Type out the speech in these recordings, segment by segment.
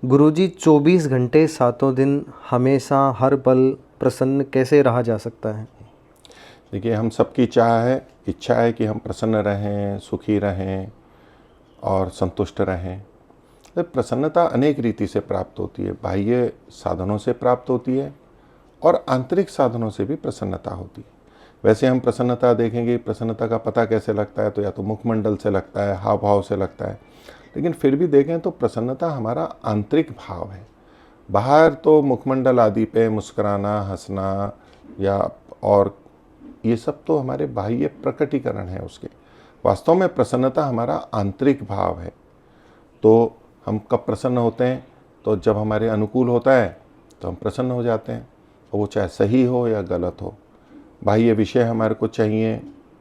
गुरुजी 24 घंटे सातों दिन हमेशा हर पल प्रसन्न कैसे रहा जा सकता है? देखिए, हम सबकी इच्छा है कि हम प्रसन्न रहें, सुखी रहें और संतुष्ट रहें। तो प्रसन्नता अनेक रीति से प्राप्त होती है। बाह्य साधनों से प्राप्त होती है और आंतरिक साधनों से भी प्रसन्नता होती है। वैसे हम प्रसन्नता देखेंगे, प्रसन्नता का पता कैसे लगता है, तो या तो मुखमंडल से लगता है, हाव भाव से लगता है। लेकिन फिर भी देखें तो प्रसन्नता हमारा आंतरिक भाव है। बाहर तो मुखमंडल आदि पे मुस्कुराना, हंसना या और ये सब तो हमारे बाह्य प्रकटीकरण है उसके। वास्तव में प्रसन्नता हमारा आंतरिक भाव है। तो हम कब प्रसन्न होते हैं? तो जब हमारे अनुकूल होता है तो हम प्रसन्न हो जाते हैं, और वो चाहे सही हो या गलत हो। बाह्य विषय हमारे को चाहिए,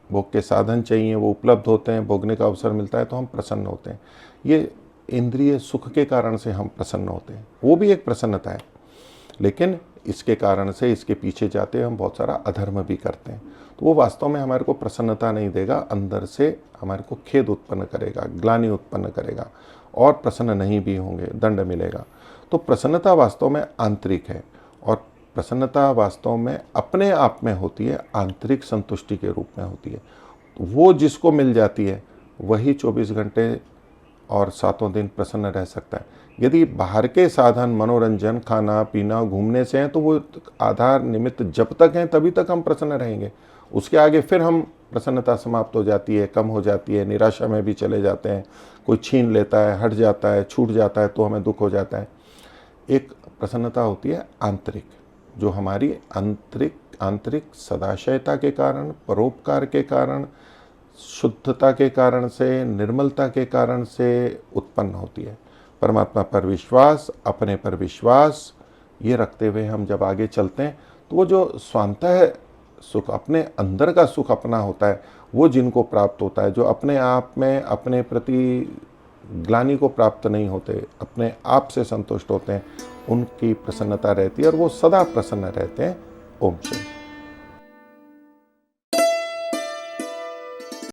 भोग के साधन चाहिए, वो उपलब्ध होते हैं, भोगने का अवसर मिलता है तो हम प्रसन्न होते हैं। ये इंद्रिय सुख के कारण से हम प्रसन्न होते हैं, वो भी एक प्रसन्नता है। लेकिन इसके कारण से, इसके पीछे जाते हम बहुत सारा अधर्म भी करते हैं, तो वो वास्तव में हमारे को प्रसन्नता नहीं देगा, अंदर से हमारे को खेद उत्पन्न करेगा, ग्लानि उत्पन्न करेगा और प्रसन्न नहीं भी होंगे, दंड मिलेगा। तो प्रसन्नता वास्तव में आंतरिक है, और प्रसन्नता वास्तव में अपने आप में होती है, आंतरिक संतुष्टि के रूप में होती है। तो वो जिसको मिल जाती है वही 24 घंटे और सातों दिन प्रसन्न रह सकता है। यदि बाहर के साधन, मनोरंजन, खाना पीना, घूमने से हैं, तो वो आधार निमित्त जब तक हैं तभी तक हम प्रसन्न रहेंगे। उसके आगे फिर हम प्रसन्नता समाप्त हो जाती है, कम हो जाती है, निराशा में भी चले जाते हैं। कोई छीन लेता है, हट जाता है, छूट जाता है तो हमें दुख हो जाता है। एक प्रसन्नता होती है आंतरिक, जो हमारी आंतरिक सदाशयता के कारण, परोपकार के कारण, शुद्धता के कारण से, निर्मलता के कारण से उत्पन्न होती है। परमात्मा पर विश्वास, अपने पर विश्वास, ये रखते हुए हम जब आगे चलते हैं तो वो जो स्वांतः सुख, अपने अंदर का सुख अपना होता है, वो जिनको प्राप्त होता है, जो अपने आप में अपने प्रति ग्लानि को प्राप्त नहीं होते, अपने आप से संतुष्ट होते हैं, उनकी प्रसन्नता रहती है और वो सदा प्रसन्न रहते हैं। ओम शांति।